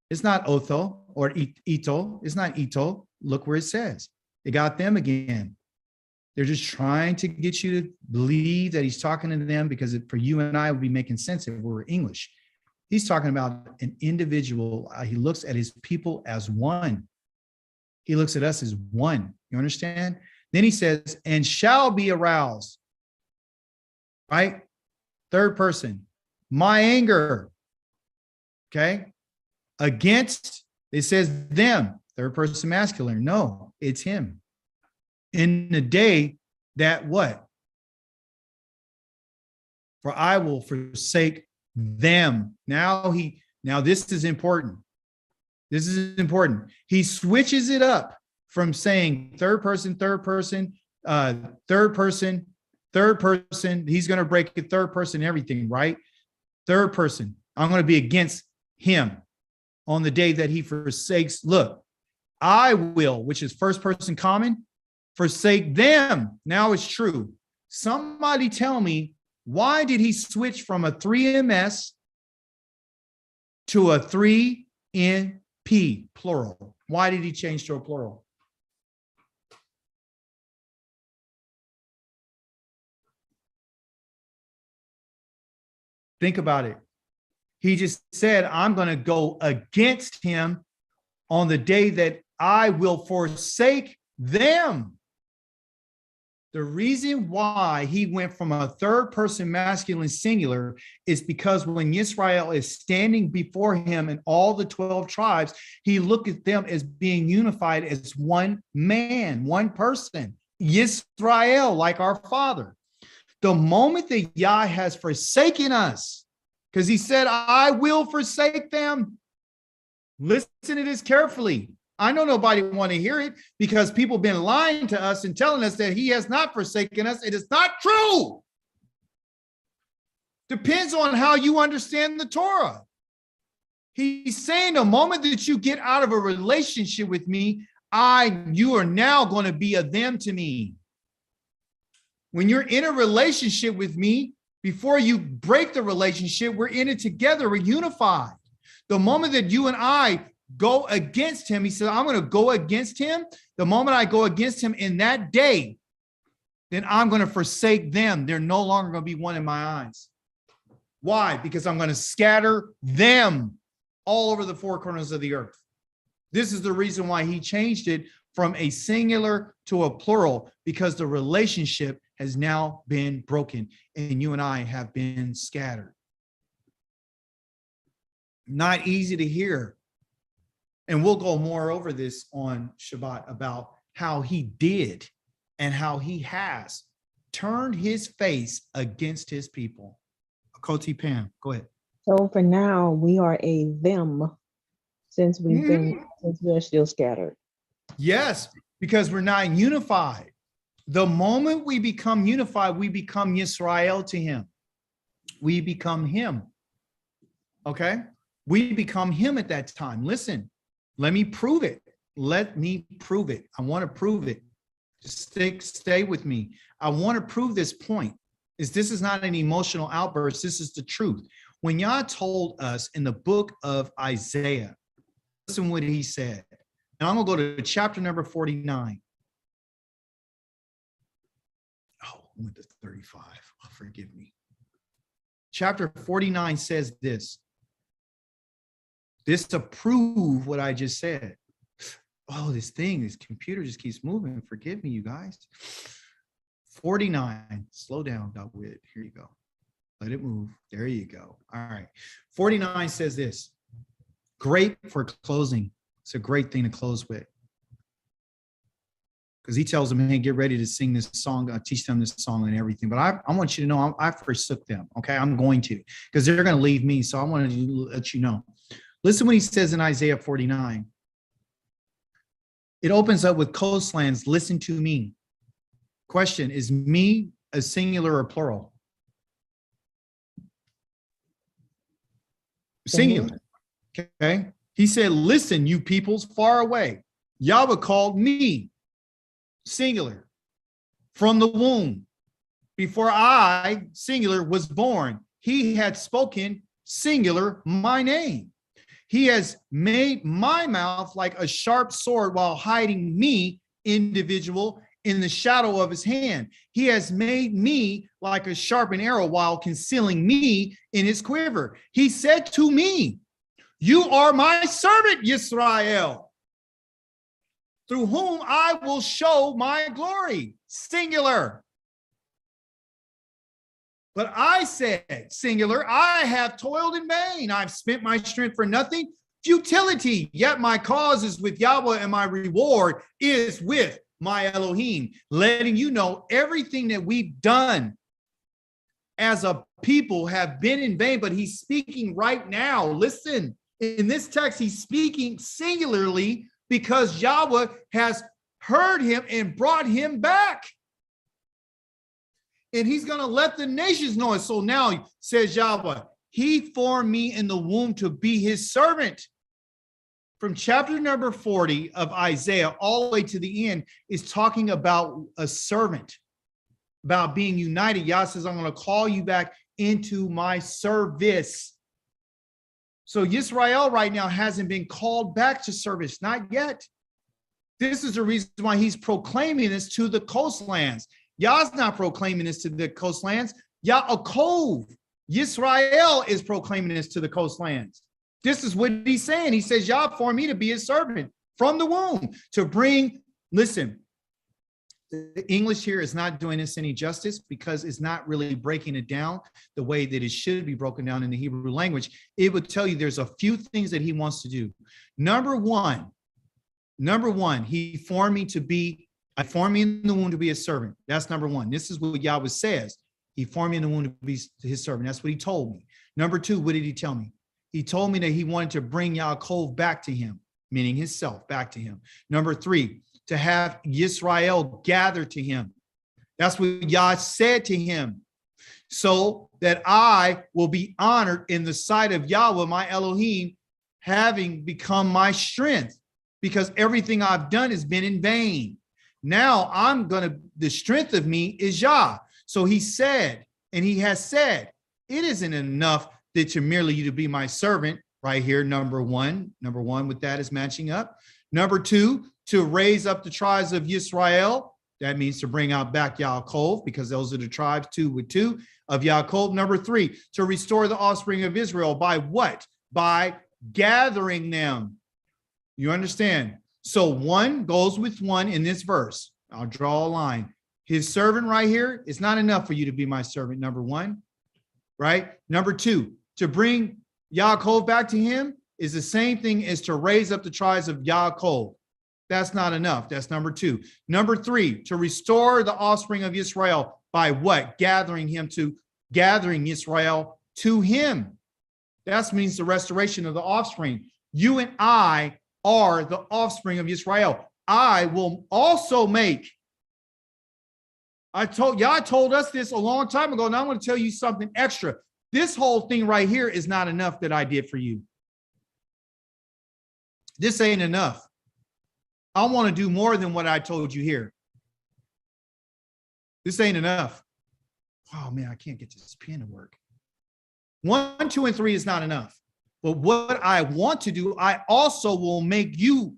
It's not Otho or Ito. It's not Ito. Look where it says. It got them again. They're just trying to get you to believe that he's talking to them because for you and I, it would be making sense if we were English. He's talking about an individual. He looks at his people as one. He looks at us as one. You understand? Then he says, and shall be aroused. Right? Third person. My anger. Okay? Against, it says them. Third person masculine. No, it's him. In the day that what? For I will forsake them. Now this is important. This is important. He switches it up from saying third person, third person. He's going to break it third person, everything, right? Third person. I'm going to be against him on the day that he forsakes. Look, I will, which is first person common, forsake them. Now it's true. Somebody tell me, why did he switch from a 3MS to a 3NP plural? Why did he change to a plural? Think about it. He just said, I'm going to go against him on the day that I will forsake them. The reason why he went from a third person masculine singular is because when Israel is standing before him and all the 12 tribes, he looked at them as being unified as one man, one person, Yisrael, like our father. The moment that Yah has forsaken us, because he said, I will forsake them. Listen to this carefully. I know nobody want to hear it because people have been lying to us and telling us that he has not forsaken us. It is not true. Depends on how you understand the Torah. He's saying the moment that you get out of a relationship with me, you are now going to be a them to me. When you're in a relationship with me, before you break the relationship, we're in it together, we're unified. The moment that you and I go against him, he said, I'm going to go against him. The moment I go against him in that day, then I'm going to forsake them. They're no longer going to be one in my eyes. Why? Because I'm going to scatter them all over the four corners of the earth. This is the reason why he changed it from a singular to a plural, because the relationship has now been broken and you and I have been scattered. Not easy to hear. And we'll go more over this on Shabbat about how he did and how he has turned his face against his people. Koti Pam, go ahead. So for now, we are a them since since we're still scattered. Yes, because we're not unified. The moment we become unified, we become Yisrael to him. We become him. Okay? We become him at that time. Listen, let me prove it. Let me prove it. I want to prove it. Just stay with me. I want to prove this point. This is not an emotional outburst. This is the truth. When Yah told us in the book of Isaiah, listen what he said. And I'm going to go to chapter number 49. Oh, I went to 35. Oh, forgive me. Chapter 49 says this. This to prove what I just said. Oh, this computer just keeps moving. Forgive me, you guys. 49. Slow down, Dawid. Here you go. Let it move. There you go. All right. 49 says this. Great for closing. It's a great thing to close with. Because he tells them, hey, get ready to sing this song, teach them this song and everything. But I want you to know I forsook them. Okay, I'm going to, because they're going to leave me. So I wanted to let you know. Listen what he says in Isaiah 49. It opens up with coastlands. Listen to me. Question, is me a singular or plural? Singular. Okay. He said, listen, you peoples far away. Yahweh called me, singular, from the womb. Before I, singular, was born, he had spoken, singular, my name. He has made my mouth like a sharp sword while hiding me, individual, in the shadow of his hand. He has made me like a sharpened arrow while concealing me in his quiver. He said to me, you are my servant, Yisrael, through whom I will show my glory, singular. But I said, singular, I have toiled in vain. I've spent my strength for nothing, futility. Yet my cause is with Yahweh and my reward is with my Elohim. Letting you know everything that we've done as a people have been in vain, but he's speaking right now. Listen, in this text, he's speaking singularly because Yahweh has heard him and brought him back. And he's going to let the nations know it. So now, says Yahweh, he formed me in the womb to be his servant. From chapter number 40 of Isaiah all the way to the end is talking about a servant, about being united. Yah says, I'm going to call you back into my service. So Yisrael right now hasn't been called back to service, not yet. This is the reason why he's proclaiming this to the coastlands. Yah's not proclaiming this to the coastlands. Yaakov, Yisrael is proclaiming this to the coastlands. This is what he's saying. He says, Yah formed me to be his servant from the womb to bring, listen, the English here is not doing this any justice because it's not really breaking it down the way that it should be broken down in the Hebrew language. It would tell you there's a few things that he wants to do. Number one, he formed me to be, I formed me in the womb to be a servant. That's number one. This is what Yahweh says. He formed me in the womb to be his servant. That's what he told me. Number two, what did he tell me? He told me that he wanted to bring Yaakov back to him, meaning himself back to him. Number three, to have Yisrael gather to him. That's what Yah said to him. So that I will be honored in the sight of Yahweh, my Elohim, having become my strength, because everything I've done has been in vain. Now the strength of me is Yah. So he said, and he has said, it isn't enough that you're merely you to be my servant right here. Number one with that is matching up. Number two, to raise up the tribes of Yisrael. That means to bring out back Yaakov, because those are the tribes, two with two of Yaakov. Number three, to restore the offspring of Israel by what? By gathering them. You understand? So one goes with one in this verse. I'll draw a line. His servant right here is not enough for you to be my servant, number one, right? Number two, to bring Yaakov back to him is the same thing as to raise up the tribes of Yaakov. That's not enough. That's number two. Number three, to restore the offspring of Israel by what? Gathering Israel to him. That means the restoration of the offspring. You and I are the offspring of Israel. I will also make. Yah told us this a long time ago, and I'm going to tell you something extra. This whole thing right here is not enough that I did for you. This ain't enough. I want to do more than what I told you here. This ain't enough. Oh man, I can't get this pen to work. 1, 2, and 3 is not enough. But what I want to do, I also will make you,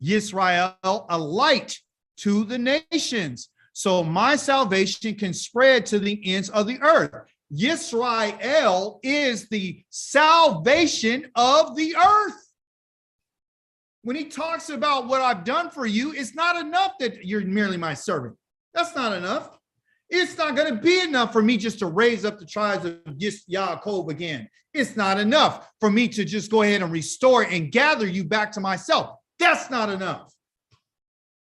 Yisrael, a light to the nations, so my salvation can spread to the ends of the earth. Yisrael is the salvation of the earth. When he talks about what I've done for you, it's not enough that you're merely my servant. That's not enough. It's not going to be enough for me just to raise up the tribes of Yaakov again. It's not enough for me to just go ahead and restore and gather you back to myself. That's not enough.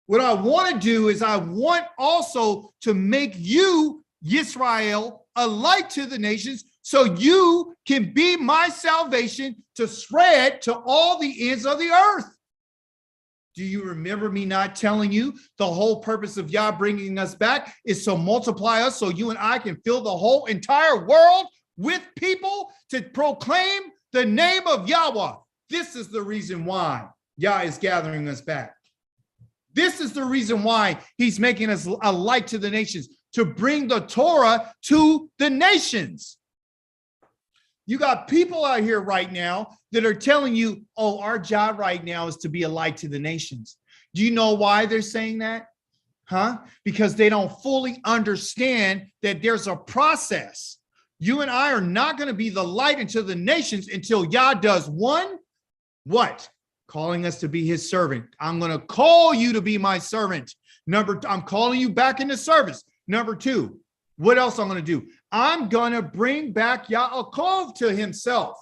What I want to do is I want also to make you, Yisrael, a light to the nations, so you can be my salvation to spread to all the ends of the earth. Do you remember me not telling you the whole purpose of Yah bringing us back is to multiply us so you and I can fill the whole entire world with people to proclaim the name of Yahweh? This is the reason why Yah is gathering us back. This is the reason why he's making us a light to the nations, to bring the Torah to the nations. You got people out here right now that are telling you, oh, our job right now is to be a light to the nations. Do you know why they're saying that? Huh? Because they don't fully understand that there's a process. You and I are not going to be the light into the nations until Yah does one, what? Calling us to be his servant. I'm going to call you to be my servant. I'm calling you back into service. Number two, what else I'm going to do? I'm going to bring back Yaakov to himself.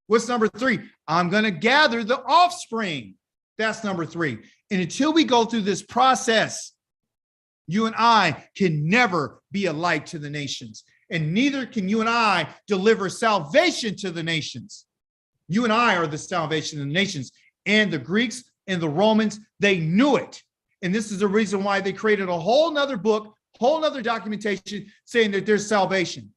What's number three? I'm going to gather the offspring. That's number three. And until we go through this process, you and I can never be a light to the nations. And neither can you and I deliver salvation to the nations. You and I are the salvation of the nations. And the Greeks and the Romans, they knew it. And this is the reason why they created a whole nother book, whole nother documentation saying that there's salvation.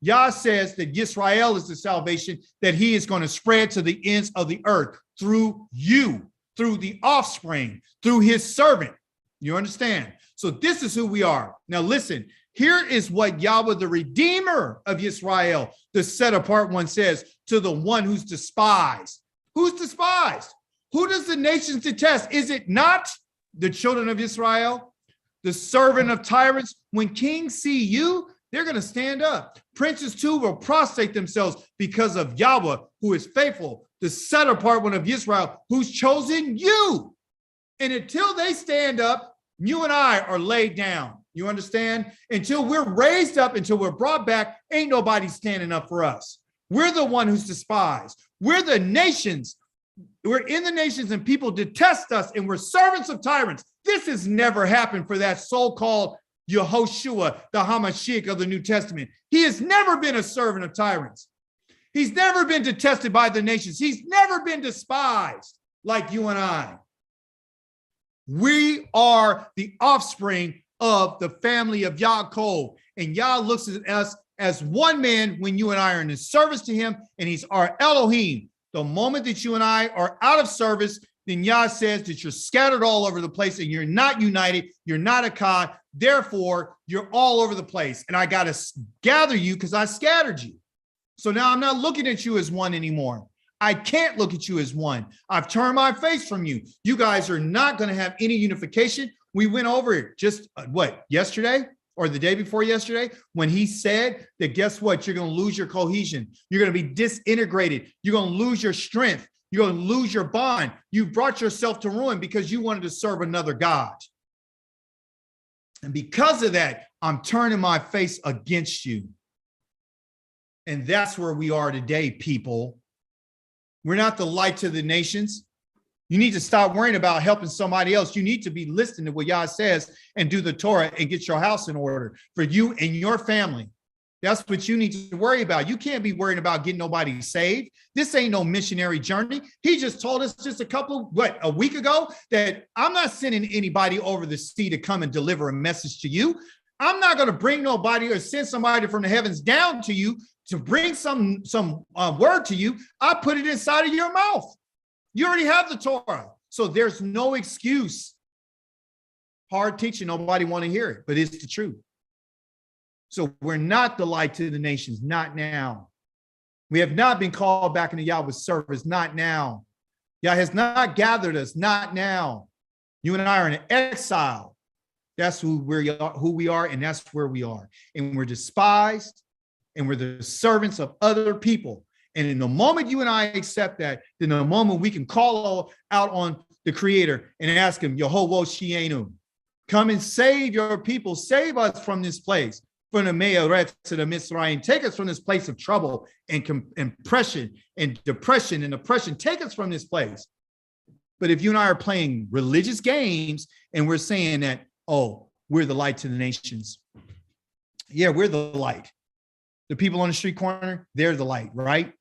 Yah says that Yisrael is the salvation that he is going to spread to the ends of the earth through you, through the offspring, through his servant. You understand? So this is who we are. Now listen, here is what Yahweh, the Redeemer of Yisrael, the set apart one, says to the one who's despised. Who's despised? Who does the nations detest? Is it not the children of Israel, the servant of tyrants? When kings see you, they're going to stand up. Princes too will prostrate themselves because of Yahweh, who is faithful, the set apart one of Israel, who's chosen you. And until they stand up, you and I are laid down. You understand? Until we're raised up, until we're brought back, ain't nobody standing up for us. We're the one who's despised. We're the nations. We're in the nations and people detest us and we're servants of tyrants. This has never happened for that so-called Yehoshua, the Hamashiach of the New Testament. He has never been a servant of tyrants. He's never been detested by the nations. He's never been despised like you and I. We are the offspring of the family of Yaakov. And Yah looks at us as one man when you and I are in his service to him, and he's our Elohim. The moment that you and I are out of service, then Yah says that you're scattered all over the place and you're not united. You're not a God. Therefore, you're all over the place. And I got to gather you because I scattered you. So now I'm not looking at you as one anymore. I can't look at you as one. I've turned my face from you. You guys are not going to have any unification. We went over it just yesterday or the day before yesterday, when he said that, guess what? You're going to lose your cohesion. You're going to be disintegrated. You're going to lose your strength. You're going to lose your bond. You brought yourself to ruin because you wanted to serve another God. And because of that, I'm turning my face against you. And that's where we are today, people. We're not the light to the nations. You need to stop worrying about helping somebody else. You need to be listening to what Yah says and do the Torah and get your house in order for you and your family. That's what you need to worry about. You can't be worried about getting nobody saved. This ain't no missionary journey. He just told us just a week ago that I'm not sending anybody over the sea to come and deliver a message to you. I'm not going to bring nobody or send somebody from the heavens down to you to bring some word to you. I put it inside of your mouth. You already have the Torah. So there's no excuse. Hard teaching, nobody want to hear it, but it's the truth. So we're not the light to the nations, not now. We have not been called back into Yahweh's service, not now. Yah has not gathered us, not now. You and I are in exile. That's who we are, and that's where we are. And we're despised, and we're the servants of other people. And in the moment you and I accept that, then the moment we can call out on the Creator and ask him, Yehovah Shienu, come and save your people, save us from this place, from the Me'aretz to the Mitzrayim, take us from this place of trouble and oppression and depression and oppression, take us from this place. But if you and I are playing religious games and we're saying that, oh, we're the light to the nations. Yeah, we're the light. The people on the street corner, they're the light, right?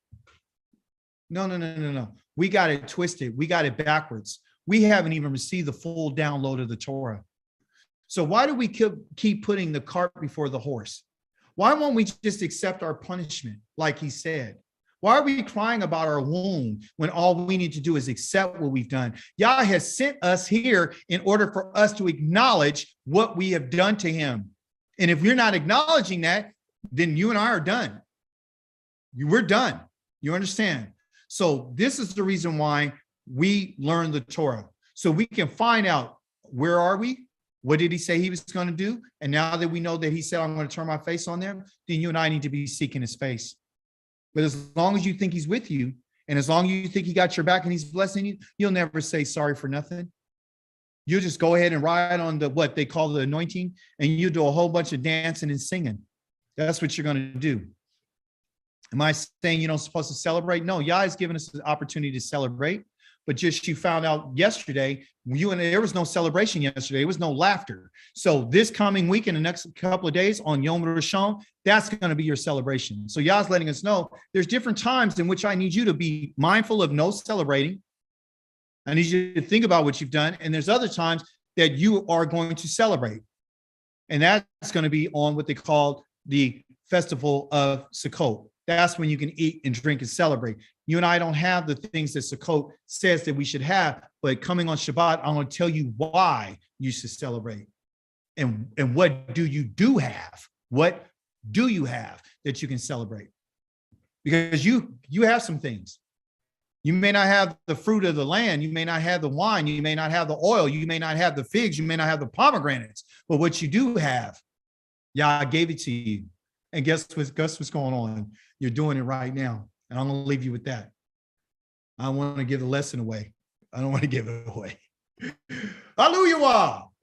No. We got it twisted. We got it backwards. We haven't even received the full download of the Torah. So why do we keep putting the cart before the horse? Why won't we just accept our punishment like he said? Why are we crying about our wound when all we need to do is accept what we've done? Yah has sent us here in order for us to acknowledge what we have done to him. And if we're not acknowledging that, then you and I are done. We're done. You understand? So this is the reason why we learn the Torah. So we can find out, where are we? What did he say he was going to do? And now that we know that he said, I'm going to turn my face on them, then you and I need to be seeking his face. But as long as you think he's with you, and as long as you think he got your back and he's blessing you, you'll never say sorry for nothing. You'll just go ahead and ride on the, what they call the anointing, and you do a whole bunch of dancing and singing. That's what you're going to do. Am I saying you're not supposed to celebrate? No, Yah has given us the opportunity to celebrate. But just you found out yesterday, there was no celebration yesterday. There was no laughter. So this coming week, in the next couple of days on Yom Rishon, that's going to be your celebration. So Yah's letting us know there's different times in which I need you to be mindful of no celebrating. I need you to think about what you've done. And there's other times that you are going to celebrate. And that's going to be on what they call the Festival of Saco. That's when you can eat and drink and celebrate. You and I don't have the things that Sukkot says that we should have, but coming on Shabbat, I'm going to tell you why you should celebrate. And what do you have? What do you have that you can celebrate? Because you have some things. You may not have the fruit of the land. You may not have the wine. You may not have the oil. You may not have the figs. You may not have the pomegranates. But what you do have, Yah gave it to you. And guess what's going on? You're doing it right now. And I'm going to leave you with that. I want to give the lesson away. I don't want to give it away. Hallelujah.